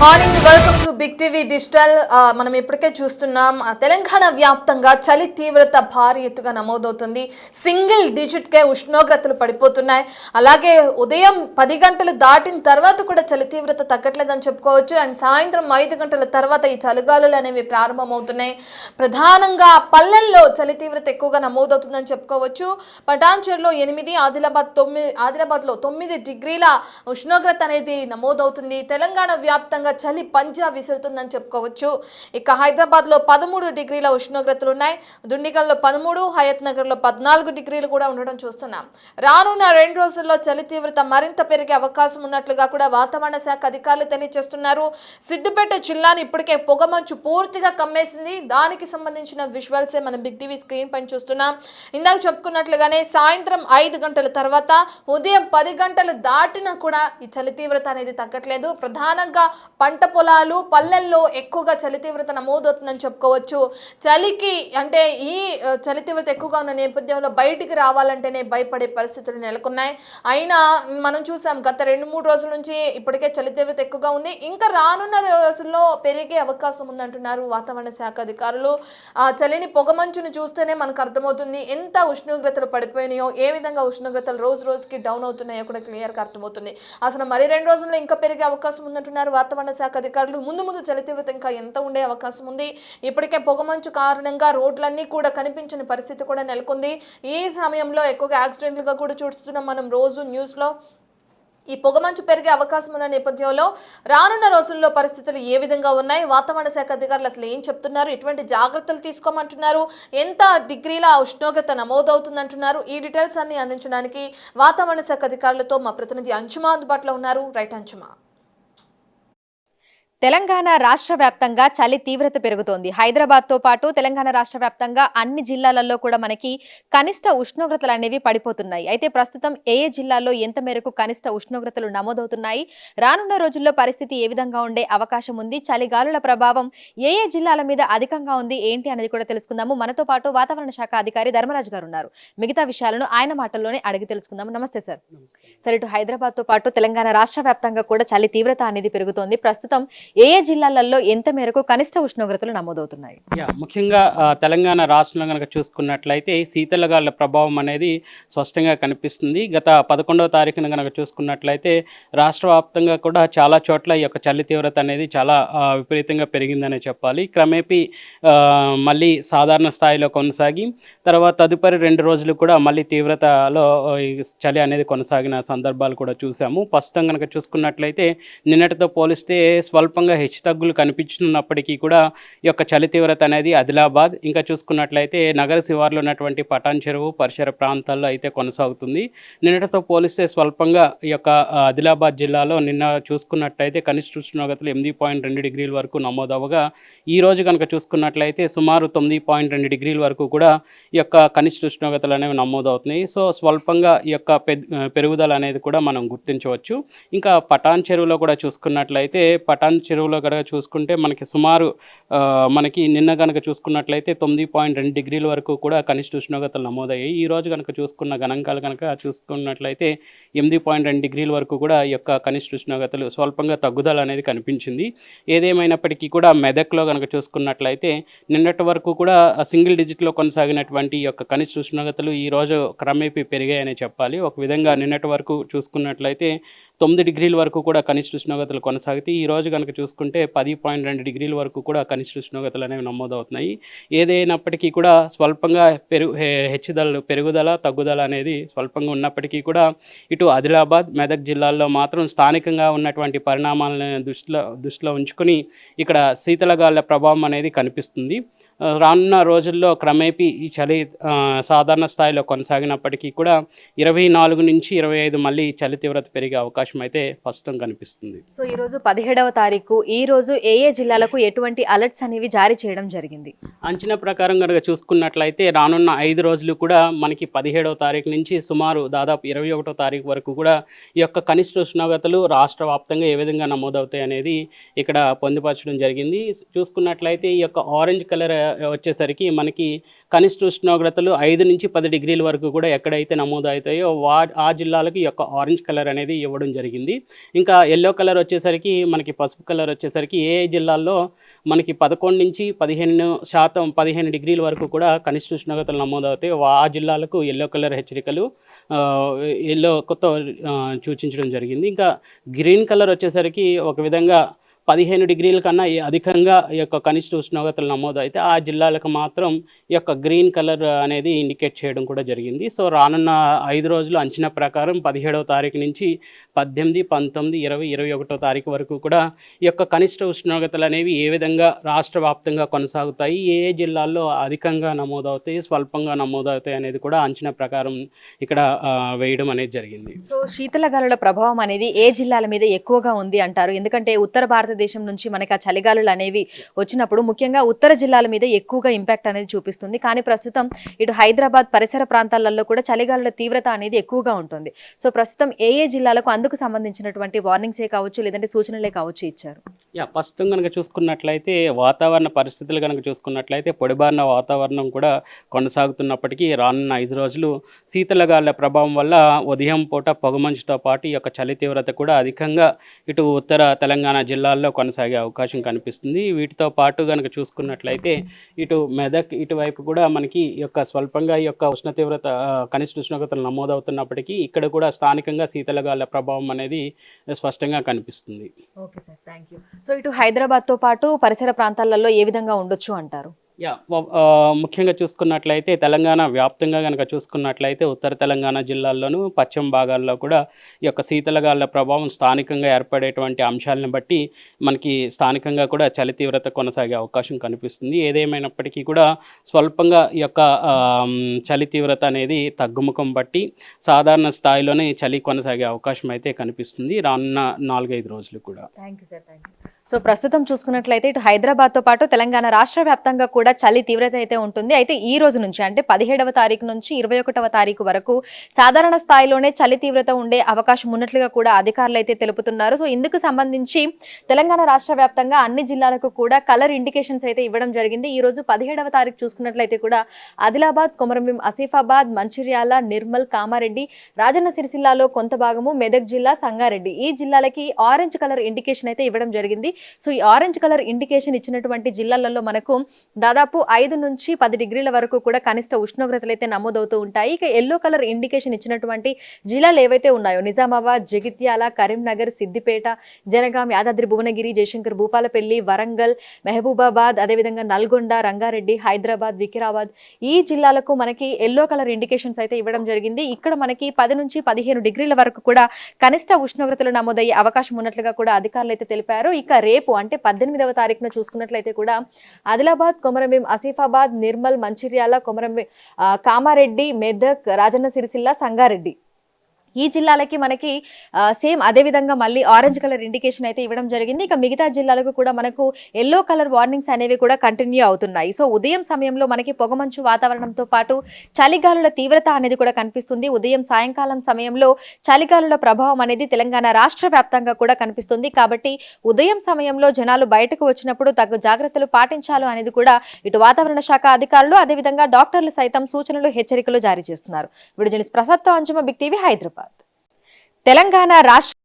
Morning welcome to Big TV digital. మనం ఇప్పటికే చూస్తున్నాం తెలంగాణ వ్యాప్తంగా చలి తీవ్రత భారీ ఎత్తుగా నమోదవుతుంది. సింగిల్ డిజిట్కే ఉష్ణోగ్రతలు పడిపోతున్నాయి. అలాగే ఉదయం 10 గంటలు దాటిన తర్వాత కూడా చలి తీవ్రత తగ్గట్లేదని చెప్పుకోవచ్చు. అండ్ సాయంత్రం 5 గంటల తర్వాత ఈ చలిగాలులు అనేవి ప్రారంభమవుతున్నాయి. ప్రధానంగా పల్లెల్లో చలి తీవ్రత ఎక్కువగా నమోదవుతుందని చెప్పుకోవచ్చు. పటాన్చేరులో 8, ఆదిలాబాద్లో 9 డిగ్రీల ఉష్ణోగ్రత అనేది నమోదవుతుంది. తెలంగాణ వ్యాప్తంగా చలి పంజా విసురుతుందని చెప్పుకోవచ్చు. ఇక హైదరాబాద్లో 13 డిగ్రీల ఉష్ణోగ్రతలు ఉన్నాయి. దుండిగల్లో 13, హయత్ నగర్లో 14 డిగ్రీలు కూడా ఉండడం చూస్తున్నాం. రానున్న 2 రోజుల్లో చలి తీవ్రత మరింత పెరిగే అవకాశం ఉన్నట్లుగా కూడా వాతావరణ శాఖ అధికారులు తెలియజేస్తున్నారు. సిద్దిపేట జిల్లాను ఇప్పటికే పొగమంచు పూర్తిగా కమ్మేసింది. దానికి సంబంధించిన విజువల్సే మనం బిగ్ టీవీ స్క్రీన్ పైన చూస్తున్నాం. ఇందాక చెప్పుకున్నట్లుగానే సాయంత్రం 5 గంటల తర్వాత ఉదయం 10 గంటలు దాటినా కూడా ఈ చలి తీవ్రత అనేది తగ్గట్లేదు. ప్రధానంగా పంట పొలాలు పల్లెల్లో ఎక్కువగా చలి తీవ్రత నమోదవుతుందని చెప్పుకోవచ్చు. చలికి అంటే ఈ చలి తీవ్రత ఎక్కువగా ఉన్న నేపథ్యంలో బయటికి రావాలంటేనే భయపడే పరిస్థితులు నెలకొన్నాయి. అయినా మనం చూసాం గత 2-3 రోజుల నుంచి ఇప్పటికే చలి తీవ్రత ఎక్కువగా ఉంది. ఇంకా రానున్న రోజుల్లో పెరిగే అవకాశం ఉందంటున్నారు వాతావరణ శాఖ అధికారులు. ఆ చలిని పొగమంచును చూస్తేనే మనకు అర్థమవుతుంది ఎంత ఉష్ణోగ్రతలు పడిపోయినాయో, ఏ విధంగా ఉష్ణోగ్రతలు రోజు రోజుకి డౌన్ అవుతున్నాయో కూడా క్లియర్గా అర్థమవుతుంది. అసలు మరి 2 రోజుల్లో ఇంకా పెరిగే అవకాశం ఉందంటున్నారు వాతావరణ శాఖ అధికారులు. ముందు చలి తీవ్రత ఇంకా ఎంత ఉండే అవకాశం ఉంది. ఇప్పటికే పొగమంచు కారణంగా రోడ్లన్నీ కూడా కనిపించని పరిస్థితి కూడా నెలకొంది. ఈ సమయంలో ఎక్కువగా యాక్సిడెంట్లుగా కూడా చూస్తున్నాం మనం రోజు న్యూస్లో. ఈ పొగమంచు పెరిగే అవకాశం ఉన్న నేపథ్యంలో రానున్న రోజుల్లో పరిస్థితులు ఏ విధంగా ఉన్నాయి, వాతావరణ శాఖ అధికారులు అసలు ఏం చెప్తున్నారు, ఎటువంటి జాగ్రత్తలు తీసుకోమంటున్నారు, ఎంత డిగ్రీల ఉష్ణోగ్రత నమోదవుతుందంటున్నారు, ఈ డీటెయిల్స్ అన్ని అందించడానికి వాతావరణ శాఖ అధికారులతో మా ప్రతినిధి అంశుమా అందుబాటులో ఉన్నారు. రైట్ అంశుమా. తెలంగాణ రాష్ట్ర వ్యాప్తంగా చలి తీవ్రత పెరుగుతోంది. హైదరాబాద్తో పాటు తెలంగాణ రాష్ట్ర వ్యాప్తంగా అన్ని జిల్లాలలో కూడా మనకి కనిష్ట ఉష్ణోగ్రతలు అనేవి పడిపోతున్నాయి. అయితే ప్రస్తుతం ఏ జిల్లాల్లో ఎంత మేరకు కనిష్ట ఉష్ణోగ్రతలు నమోదవుతున్నాయి, రానున్న రోజుల్లో పరిస్థితి ఏ విధంగా ఉండే అవకాశం ఉంది, చలిగాలుల ప్రభావం ఏ జిల్లాల మీద అధికంగా ఉంది ఏంటి అనేది కూడా తెలుసుకుందాము. మనతో పాటు వాతావరణ శాఖ అధికారి ధర్మరాజు గారు ఉన్నారు. మిగతా విషయాలను ఆయన మాటల్లోనే అడిగి తెలుసుకుందాము. నమస్తే సార్. సరే, ఇటు హైదరాబాద్తో పాటు తెలంగాణ రాష్ట్ర వ్యాప్తంగా కూడా చలి తీవ్రత అనేది పెరుగుతోంది. ప్రస్తుతం ఏ జిల్లాలలో ఎంత మేరకు కనిష్ట ఉష్ణోగ్రతలు నమోదవుతున్నాయి? ముఖ్యంగా తెలంగాణ రాష్ట్రంలో కనుక చూసుకున్నట్లయితే శీతలగాలుల ప్రభావం అనేది స్పష్టంగా కనిపిస్తుంది. గత 11వ తారీఖున కనుక చూసుకున్నట్లయితే రాష్ట్ర వ్యాప్తంగా కూడా చాలా చోట్ల ఈ యొక్క చలి తీవ్రత అనేది చాలా విపరీతంగా పెరిగిందనే చెప్పాలి. క్రమేపీ మళ్ళీ సాధారణ స్థాయిలో కొనసాగి తర్వాత తదుపరి 2 రోజులు కూడా మళ్ళీ తీవ్రతలో చలి అనేది కొనసాగిన సందర్భాలు కూడా చూసాము. ప్రస్తుతం కనుక చూసుకున్నట్లయితే నిన్నటితో పోలిస్తే స్వల్పంగా హెచ్చుతగ్గులు కనిపించినప్పటికీ కూడా ఈ యొక్క చలి తీవ్రత అనేది ఆదిలాబాద్ ఇంకా చూసుకున్నట్లయితే నగర శివార్లో ఉన్నటువంటి పటాన్ చెరువు పరిసర ప్రాంతాల్లో అయితే కొనసాగుతుంది. నిన్నటితో పోలిస్తే స్వల్పంగా ఈ యొక్క ఆదిలాబాద్ జిల్లాలో నిన్న చూసుకున్నట్లయితే కనిష్ట ఉష్ణోగ్రతలు 8.2 డిగ్రీల వరకు నమోదవగా ఈ రోజు కనుక చూసుకున్నట్లయితే సుమారు 9.2 డిగ్రీల వరకు కూడా ఈ యొక్క కనిష్ట ఉష్ణోగ్రతలు అనేవి నమోదవుతున్నాయి. సో స్వల్పంగా ఈ యొక్క పెరుగుదల అనేది కూడా మనం గుర్తించవచ్చు. ఇంకా పటాన్ చెరువులో కూడా చూసుకున్నట్లయితే పటాన్ చెరువులో కనుక చూసుకుంటే మనకి సుమారు మనకి నిన్న కనుక చూసుకున్నట్లయితే 9.2 డిగ్రీల వరకు కూడా కనిష్ట ఉష్ణోగ్రతలు నమోదయ్యాయి. ఈ రోజు కనుక చూసుకున్న గణాంకాలు కనుక చూసుకున్నట్లయితే 8.2 డిగ్రీల వరకు కూడా ఈ యొక్క కనిష్ట ఉష్ణోగ్రతలు స్వల్పంగా తగ్గుదల అనేది కనిపించింది. ఏదేమైనప్పటికీ కూడా మెదక్లో కనుక చూసుకున్నట్లయితే నిన్నటి వరకు కూడా సింగిల్ డిజిట్లో కొనసాగినటువంటి ఈ యొక్క కనిష్ట ఉష్ణోగ్రతలు ఈ రోజు క్రమేపీ పెరిగాయని చెప్పాలి. ఒక విధంగా నిన్నటి వరకు చూసుకున్నట్లయితే 9 డిగ్రీల వరకు కూడా కనిష్ట ఉష్ణోగ్రతలు కొనసాగితే ఈ రోజు కనుక చూసుకుంటే 10.2 డిగ్రీల వరకు కూడా కనిష్ట ఉష్ణోగ్రతలు అనేవి నమోదవుతున్నాయి. ఏదైనప్పటికీ కూడా స్వల్పంగా పెరుగుదల తగ్గుదల అనేది స్వల్పంగా ఉన్నప్పటికీ కూడా ఇటు ఆదిలాబాద్ మెదక్ జిల్లాల్లో మాత్రం స్థానికంగా ఉన్నటువంటి పరిణామాలను దృష్టిలో ఉంచుకొని ఇక్కడ శీతలగాలుల ప్రభావం అనేది కనిపిస్తుంది. రానున్న రోజుల్లో క్రమేపీ ఈ చలి సాధారణ స్థాయిలో కొనసాగినప్పటికీ కూడా 24 నుంచి 25 మళ్ళీ చలి తీవ్రత పెరిగే అవకాశం అయితే ప్రస్తుతం కనిపిస్తుంది. సో ఈరోజు 17వ తారీఖు, ఈ రోజు ఏ జిల్లాలకు ఎటువంటి అలర్ట్స్ అనేవి జారీ చేయడం జరిగింది? అంచనా ప్రకారం కనుక చూసుకున్నట్లయితే రానున్న 5 రోజులు కూడా మనకి 17వ తారీఖు నుంచి సుమారు దాదాపు 21వ తారీఖు వరకు కూడా ఈ యొక్క కనిష్ట ఉష్ణోగ్రతలు రాష్ట్ర వ్యాప్తంగా ఏ విధంగా నమోదవుతాయి అనేది ఇక్కడ పొందుపరచడం జరిగింది. చూసుకున్నట్లయితే ఈ యొక్క ఆరెంజ్ కలర్ వచ్చేసరికి మనకి కనిష్ట ఉష్ణోగ్రతలు 5 నుంచి 10 డిగ్రీల వరకు కూడా ఎక్కడైతే నమోదు అవుతాయో ఆ జిల్లాలకు ఈ యొక్క ఆరెంజ్ కలర్ అనేది ఇవ్వడం జరిగింది. ఇంకా ఎల్లో కలర్ వచ్చేసరికి మనకి పసుపు కలర్ వచ్చేసరికి ఏ జిల్లాల్లో మనకి 11 నుంచి 15 డిగ్రీల వరకు కూడా కనిష్ట ఉష్ణోగ్రతలు నమోదవుతాయి ఆ జిల్లాలకు ఎల్లో కలర్ హెచ్చరికలు ఎల్లోతో సూచించడం జరిగింది. ఇంకా గ్రీన్ కలర్ వచ్చేసరికి ఒక విధంగా 15 డిగ్రీల కన్నా అధికంగా ఈ యొక్క కనిష్ట ఉష్ణోగ్రతలు నమోదు అయితే ఆ జిల్లాలకు మాత్రం ఈ యొక్క గ్రీన్ కలర్ అనేది ఇండికేట్ చేయడం కూడా జరిగింది. సో రానున్న 5 రోజులు అంచనా ప్రకారం 17వ తారీఖు నుంచి 18, 19, 20, 21వ తారీఖు వరకు కూడా ఈ యొక్క కనిష్ట ఉష్ణోగ్రతలు అనేవి ఏ విధంగా రాష్ట్ర వ్యాప్తంగా కొనసాగుతాయి, ఏ జిల్లాల్లో అధికంగా నమోదవుతాయి, స్వల్పంగా నమోదవుతాయి అనేది కూడా అంచనా ప్రకారం ఇక్కడ వేయడం అనేది జరిగింది. సో శీతల గాలుల ప్రభావం అనేది ఏ జిల్లాల మీద ఎక్కువగా ఉంది అంటారు? ఎందుకంటే ఉత్తర భారతదేశం నుంచి మనకి ఆ చలిగాలులు అనేవి వచ్చినప్పుడు ముఖ్యంగా ఉత్తర జిల్లాల మీద ఎక్కువగా ఇంపాక్ట్ అనేది చూపిస్తుంది. కానీ ప్రస్తుతం ఇటు హైదరాబాద్ పరిసర ప్రాంతాలలో కూడా చలిగాలుల తీవ్రత అనేది ఎక్కువగా ఉంటుంది. సో ప్రస్తుతం ఏ జిల్లాలకు అందుకు సంబంధించినటువంటి వార్నింగ్సే కావచ్చు లేదంటే సూచనలే కావచ్చు ఇచ్చారు? ప్రస్తుతం కనుక చూసుకున్నట్లయితే వాతావరణ పరిస్థితులు కనుక చూసుకున్నట్లయితే పొడిబారిన వాతావరణం కూడా కొనసాగుతున్నప్పటికీ రానున్న 5 రోజులు శీతల గాలుల ప్రభావం వల్ల ఉదయం పూట పొగమంచుతో పాటు ఈ యొక్క చలి తీవ్రత కూడా అధికంగా ఇటు ఉత్తర తెలంగాణ జిల్లాల్లో కొనసాగే అవకాశం కనిపిస్తుంది. వీటితో పాటు కనుక చూసుకున్నట్లయితే ఇటు మెదక్ ఇటువైపు కూడా మనకి ఈ యొక్క స్వల్పంగా ఈ యొక్క ఉష్ణ తీవ్రత కనిష్ట ఉష్ణోగ్రతలు నమోదవుతున్నప్పటికీ ఇక్కడ కూడా స్థానికంగా శీతల గాలుల ప్రభావం అనేది స్పష్టంగా కనిపిస్తుంది. Okay sir, thank you. So ఇటు హైదరాబాద్తో పాటు పరిసర ప్రాంతాలలో ఏ విధంగా ఉండొచ్చు అంటారు? ముఖ్యంగా చూసుకున్నట్లయితే తెలంగాణ వ్యాప్తంగా కనుక చూసుకున్నట్లయితే ఉత్తర తెలంగాణ జిల్లాల్లోనూ పశ్చిమ భాగాల్లో కూడా ఈ యొక్క శీతలగాలుల ప్రభావం స్థానికంగా ఏర్పడేటువంటి అంశాలను బట్టి మనకి స్థానికంగా కూడా చలి తీవ్రత కొనసాగే అవకాశం కనిపిస్తుంది. ఏదేమైనప్పటికీ కూడా స్వల్పంగా ఈ యొక్క చలి తీవ్రత అనేది తగ్గుముఖం బట్టి సాధారణ స్థాయిలోనే చలి కొనసాగే అవకాశం అయితే కనిపిస్తుంది రానున్న 4-5 రోజులు కూడా. Thank you sir, thank you. So ప్రస్తుతం చూసుకున్నట్లయితే ఇటు హైదరాబాద్తో పాటు తెలంగాణ రాష్ట్ర వ్యాప్తంగా కూడా చలి తీవ్రత అయితే ఉంటుంది. అయితే ఈ రోజు నుంచి అంటే 17వ తారీఖు నుంచి 21వ తారీఖు వరకు సాధారణ స్థాయిలోనే చలి తీవ్రత ఉండే అవకాశం ఉన్నట్లుగా కూడా అధికారులు అయితే తెలుపుతున్నారు. సో ఇందుకు సంబంధించి తెలంగాణ రాష్ట్ర వ్యాప్తంగా అన్ని జిల్లాలకు కూడా కలర్ ఇండికేషన్స్ అయితే ఇవ్వడం జరిగింది. ఈ రోజు 17వ తారీఖు చూసుకున్నట్లయితే కూడా ఆదిలాబాద్, కొమరంభీం ఆసిఫాబాద్, మంచిర్యాల, నిర్మల్, కామారెడ్డి, రాజన్న సిరిసిల్లాలో కొంత భాగము, మెదక్ జిల్లా, సంగారెడ్డి ఈ జిల్లాలకి ఆరెంజ్ కలర్ ఇండికేషన్ అయితే ఇవ్వడం జరిగింది. సో ఈ ఆరెంజ్ కలర్ ఇండికేషన్ ఇచ్చినటువంటి జిల్లాలలో మనకు దాదాపు 5 నుంచి 10 డిగ్రీల వరకు కూడా కనిష్ట ఉష్ణోగ్రతలు అయితే నమోదవుతూ ఉంటాయి. ఇక ఎల్లో కలర్ ఇండికేషన్ ఇచ్చినటువంటి జిల్లాలు ఏవైతే ఉన్నాయో నిజామాబాద్, జగిత్యాల, కరీంనగర్, సిద్దిపేట, జనగాం, యాదాద్రి భువనగిరి, జయశంకర్ భూపాలపల్లి, వరంగల్, మహబూబాబాద్, అదేవిధంగా నల్గొండ, రంగారెడ్డి, హైదరాబాద్, వికారాబాద్ ఈ జిల్లాలకు మనకి ఎల్లో కలర్ ఇండికేషన్స్ అయితే ఇవ్వడం జరిగింది. ఇక్కడ మనకి 10 నుంచి 15 డిగ్రీల వరకు కూడా కనిష్ట ఉష్ణోగ్రతలు నమోదయ్యే అవకాశం ఉన్నట్లుగా కూడా అధికారులు అయితే తెలిపారు. ఇక రేపు అంటే 18వ తారీఖున చూసుకున్నట్లయితే కూడా ఆదిలాబాద్, కొమరంభీం ఆసిఫాబాద్, నిర్మల్, మంచిర్యాల, కామారెడ్డి, మెదక్, రాజన్న సిరిసిల్ల, సంగారెడ్డి ఈ జిల్లాలకి మనకి సేమ్ అదే విధంగా మళ్ళీ ఆరెంజ్ కలర్ ఇండికేషన్ అయితే ఇవ్వడం జరిగింది. ఇక మిగతా జిల్లాలకు కూడా మనకు ఎల్లో కలర్ వార్నింగ్స్ అనేవి కూడా కంటిన్యూ అవుతున్నాయి. సో ఉదయం సమయంలో మనకి పొగమంచు వాతావరణంతో పాటు చలిగాలుల తీవ్రత అనేది కూడా కనిపిస్తుంది. ఉదయం సాయంకాలం సమయంలో చలిగాలుల ప్రభావం అనేది తెలంగాణ రాష్ట్ర వ్యాప్తంగా కూడా కనిపిస్తుంది. కాబట్టి ఉదయం సమయంలో జనాలు బయటకు వచ్చినప్పుడు తగు జాగ్రత్తలు పాటించాలి అనేది కూడా ఇటు వాతావరణ శాఖ అధికారులు అదేవిధంగా డాక్టర్లు సైతం సూచనలు, హెచ్చరికలు జారీ చేస్తున్నారు. వీడియో జర్నలిస్ట్ ప్రసాద్తో అంజుమ, బిగ్ టీవీ, హైదరాబాద్. తెలంగాణ రాష్ట్ర